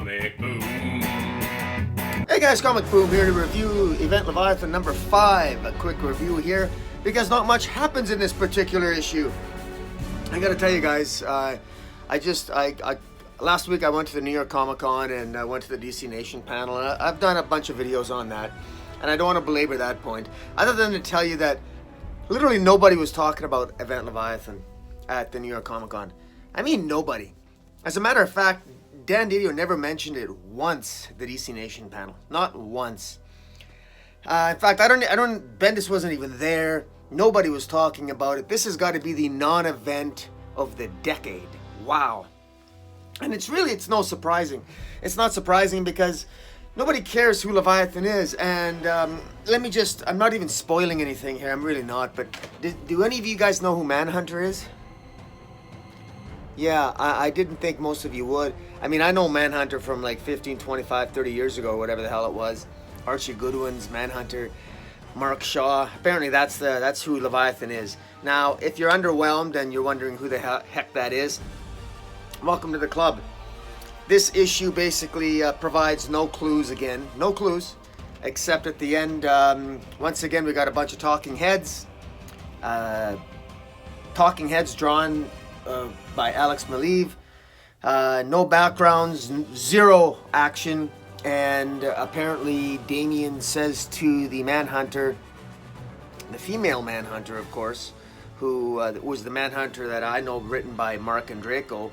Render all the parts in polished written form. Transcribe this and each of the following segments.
Comic Boom. Hey guys, Comic Boom here to review Event Leviathan number 5. A quick review here because not much happens in this particular issue. I gotta tell you guys, last week I went to the New York Comic Con and I went to the DC Nation panel, and I've done a bunch of videos on that, and I don't want to belabor that point other than to tell you that literally nobody was talking about Event Leviathan at the New York Comic Con. I mean nobody. As a matter of fact, Dan Didio never mentioned it once at the DC Nation panel. Not once. In fact, Bendis wasn't even there. Nobody was talking about it. This has got to be the non-event of the decade. Wow. And it's no surprising. It's not surprising because nobody cares who Leviathan is. And I'm not even spoiling anything here. I'm really not. But do any of you guys know who Manhunter is? Yeah, I didn't think most of you would. I mean, I know Manhunter from like 15, 25, 30 years ago, whatever the hell it was. Archie Goodwin's Manhunter, Mark Shaw. Apparently that's who Leviathan is. Now, if you're underwhelmed and you're wondering who the heck that is, welcome to the club. This issue basically provides no clues again. No clues, except at the end, once again, we got a bunch of talking heads. Talking heads drawn by Alex Maleev. No backgrounds, zero action, and apparently Damian says to the Manhunter, the female Manhunter, of course, who was the Manhunter that I know, written by Mark and Draco,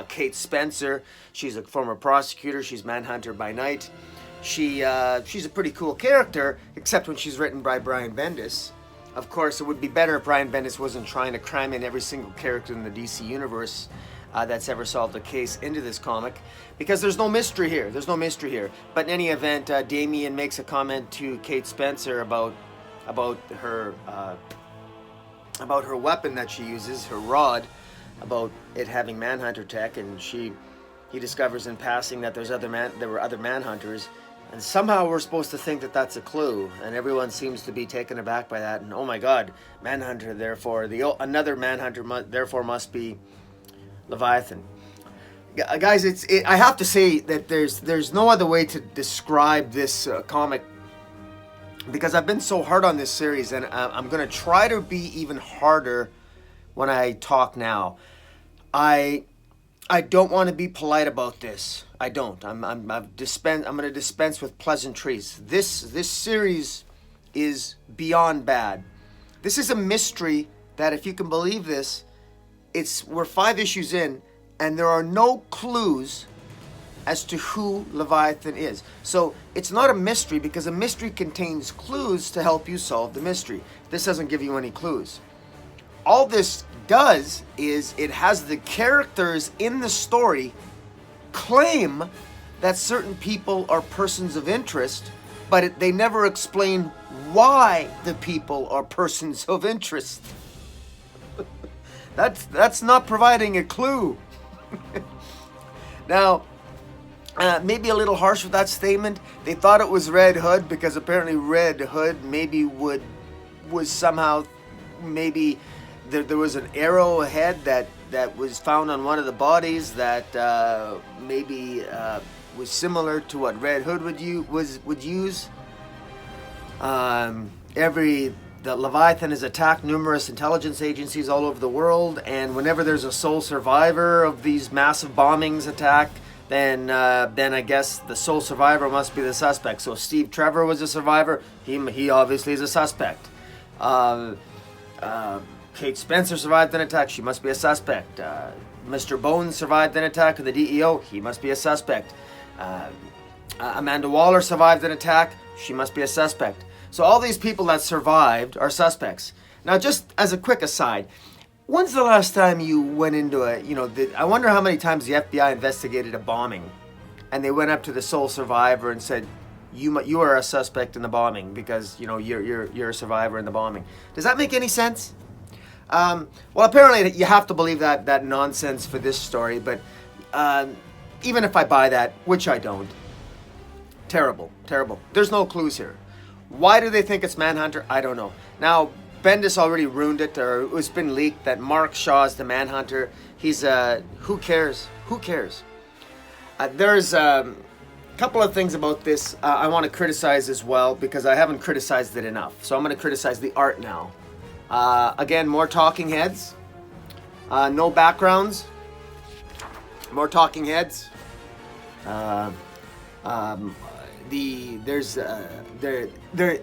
Kate Spencer. She's a former prosecutor. She's Manhunter by night. She's a pretty cool character, except when she's written by Brian Bendis. Of course, it would be better if Brian Bendis wasn't trying to cram in every single character in the DC universe that's ever solved a case into this comic, because there's no mystery here. There's no mystery here. But in any event, Damian makes a comment to Kate Spencer about her weapon that she uses, her rod, about it having Manhunter tech, and he discovers in passing that there were other Manhunters. And somehow we're supposed to think that that's a clue, and everyone seems to be taken aback by that. And oh my God, Manhunter! Therefore, another Manhunter therefore must be Leviathan. Guys, I have to say that there's no other way to describe this comic, because I've been so hard on this series, and I'm going to try to be even harder when I talk now. I don't want to be polite about this. I don't. I'm going to dispense with pleasantries. This series is beyond bad. This is a mystery that, if you can believe this, we're 5 issues in, and there are no clues as to who Leviathan is. So it's not a mystery, because a mystery contains clues to help you solve the mystery. This doesn't give you any clues. All this does is it has the characters in the story claim that certain people are persons of interest, but they never explain why the people are persons of interest. That's not providing a clue. Now, maybe a little harsh with that statement. They thought it was Red Hood because apparently Red Hood was somehow there was an arrowhead that was found on one of the bodies that was similar to what Red Hood would use. The Leviathan has attacked numerous intelligence agencies all over the world, and whenever there's a sole survivor of these massive bombings attack, then I guess the sole survivor must be the suspect. So Steve Trevor was a survivor. He obviously is a suspect. Kate Spencer survived an attack. She must be a suspect. Mr. Bones survived an attack with the DEO. He must be a suspect. Amanda Waller survived an attack. She must be a suspect. So all these people that survived are suspects. Now, just as a quick aside, when's the last time you went into I wonder how many times the FBI investigated a bombing, and they went up to the sole survivor and said, you are a suspect in the bombing because you're a survivor in the bombing. Does that make any sense? Well, apparently you have to believe that nonsense for this story, but even if I buy that, which I don't, terrible. There's no clues here. Why do they think it's Manhunter? I don't know. Now, Bendis already ruined it, or it's been leaked that Mark Shaw is the Manhunter. He's who cares? There's a couple of things about this I want to criticize as well, because I haven't criticized it enough. So I'm going to criticize the art now. Again, more talking heads, no backgrounds, more talking heads.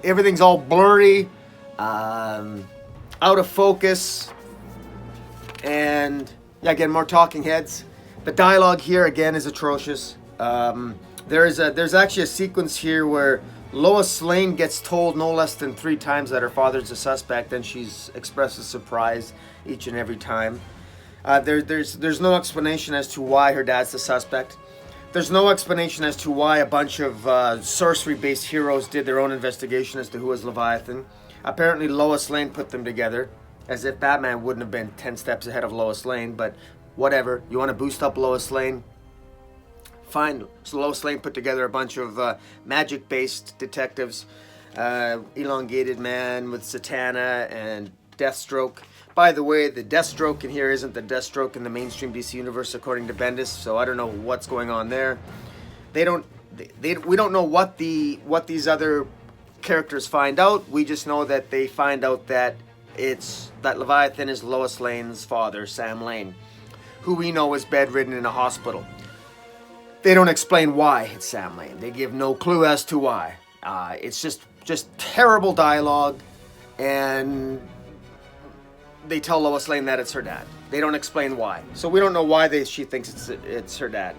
Everything's all blurry, out of focus, and yeah, again, more talking heads. The dialogue here again is atrocious. There's actually a sequence here where Lois Lane gets told no less than 3 times that her father's a suspect, and she's expresses surprise each and every time. There's no explanation as to why her dad's the suspect. There's no explanation as to why a bunch of sorcery-based heroes did their own investigation as to who was Leviathan. Apparently Lois Lane put them together, as if Batman wouldn't have been 10 steps ahead of Lois Lane, but whatever. You want to boost up Lois Lane? Fine. So Lois Lane put together a bunch of magic-based detectives. Elongated Man with Satana and Deathstroke. By the way, the Deathstroke in here isn't the Deathstroke in the mainstream DC universe, according to Bendis. So I don't know what's going on there. We don't know what these other characters find out. We just know that they find out that that Leviathan is Lois Lane's father, Sam Lane, who we know is bedridden in a hospital. They don't explain why it's Sam Lane. They give no clue as to why. It's just terrible dialogue, and they tell Lois Lane that it's her dad. They don't explain why, so we don't know why she thinks it's her dad.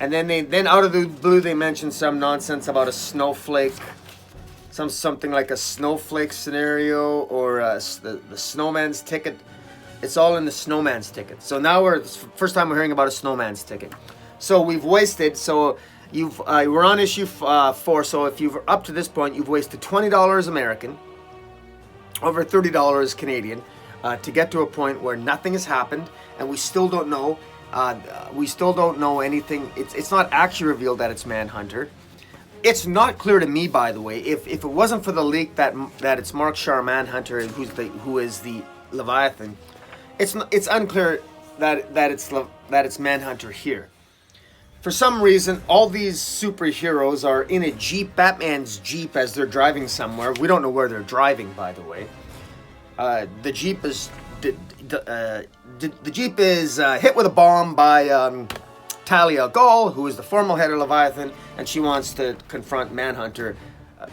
And then out of the blue they mention some nonsense about a snowflake, something like a snowflake scenario, or the snowman's ticket. It's all in the snowman's ticket. So now it's the first time we're hearing about a snowman's ticket. So we've wasted. So we're on issue 4. So if you've up to this point, you've wasted $20 American, over $30 Canadian, to get to a point where nothing has happened, and we still don't know. We still don't know anything. It's not actually revealed that it's Manhunter. It's not clear to me, by the way, if it wasn't for the leak that it's Mark Shar Manhunter who is the Leviathan. It's unclear that it's Manhunter here. For some reason, all these superheroes are in a Jeep, Batman's Jeep, as they're driving somewhere. We don't know where they're driving, by the way. The Jeep is hit with a bomb by Talia al Ghul, who is the former head of Leviathan, and she wants to confront Manhunter,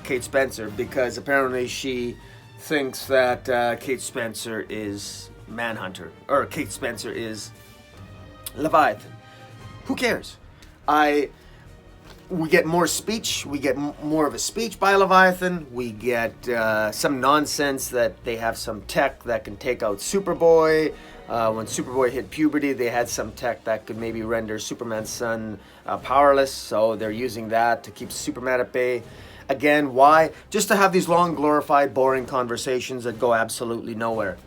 Kate Spencer, because apparently she thinks that Kate Spencer is Manhunter, or Kate Spencer is Leviathan. Who cares? We get more speech. We get more of a speech by Leviathan. We get some nonsense that they have some tech that can take out Superboy. When Superboy hit puberty, they had some tech that could maybe render Superman's son powerless. So they're using that to keep Superman at bay. Again, why? Just to have these long, glorified, boring conversations that go absolutely nowhere.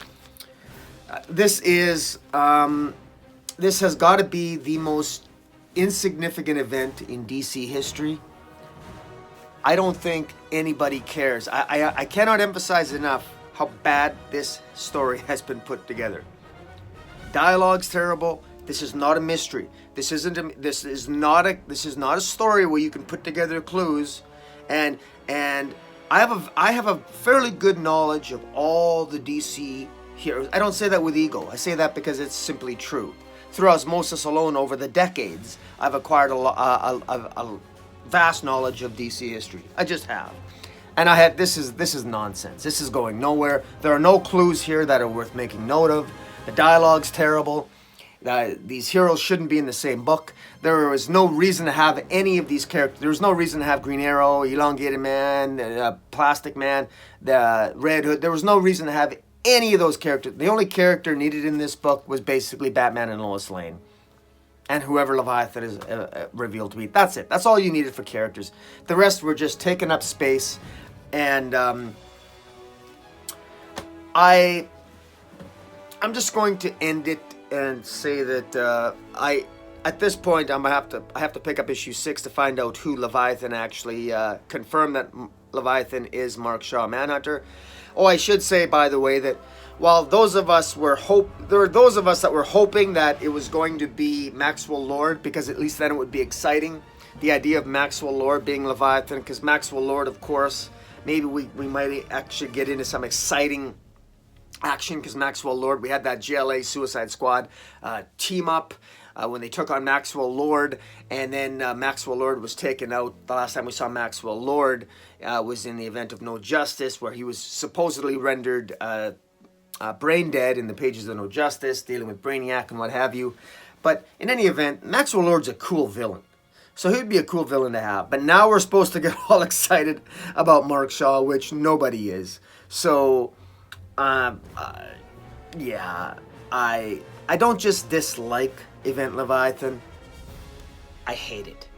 This has got to be the most insignificant event in DC history. I don't think anybody cares. I cannot emphasize enough how bad this story has been put together. Dialogue's terrible. This is not a mystery. This is not a story where you can put together clues. And I have a fairly good knowledge of all the DC heroes. I don't say that with ego. I say that because it's simply true. Through osmosis alone, over the decades, I've acquired a vast knowledge of DC history. I just have. And this is nonsense. This is going nowhere. There are no clues here that are worth making note of. The dialogue's terrible. These heroes shouldn't be in the same book. There was no reason to have any of these characters. There was no reason to have Green Arrow, Elongated Man, Plastic Man, the Red Hood. There was no reason to have any of those characters. The only character needed in this book was basically Batman and Lois Lane, and whoever Leviathan is revealed to be. That's it. That's all you needed for characters. The rest were just taking up space, and I'm just going to end it and say that at this point I have to pick up issue 6 to find out who Leviathan actually confirm that Leviathan is Mark Shaw Manhunter. Oh, I should say, by the way, that while those of us were there were those of us that were hoping that it was going to be Maxwell Lord, because at least then it would be exciting. The idea of Maxwell Lord being Leviathan, because Maxwell Lord, of course, maybe we might actually get into some exciting action, because Maxwell Lord, we had that GLA Suicide Squad team up when they took on Maxwell Lord, and then Maxwell Lord was taken out. The last time we saw Maxwell Lord was in the event of No Justice, where he was supposedly rendered brain dead in the pages of No Justice, dealing with Brainiac and what have you. But in any event, Maxwell Lord's a cool villain. So he'd be a cool villain to have. But now we're supposed to get all excited about Mark Shaw, which nobody is. So, yeah, I don't just dislike Event Leviathan. I hate it.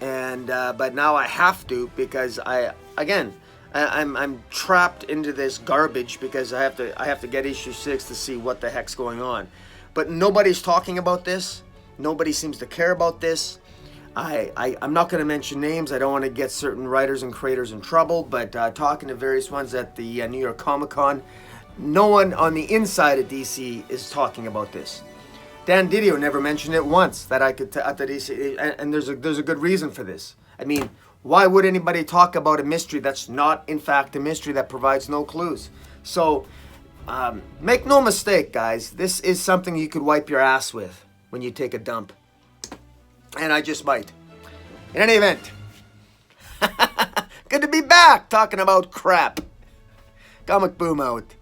And but now I have to, because I'm trapped into this garbage, because I have to get issue 6 to see what the heck's going on. But nobody's talking about this. Nobody seems to care about this. I'm not going to mention names. I don't want to get certain writers and creators in trouble, but talking to various ones at the New York Comic Con, no one on the inside of DC is talking about this. Dan Didio never mentioned it once that I could at the DC, and there's a good reason for this. I mean, why would anybody talk about a mystery that's not in fact a mystery, that provides no clues? So make no mistake, guys, this is something you could wipe your ass with when you take a dump. And I just might. In any event, good to be back talking about crap. Comic Boom out.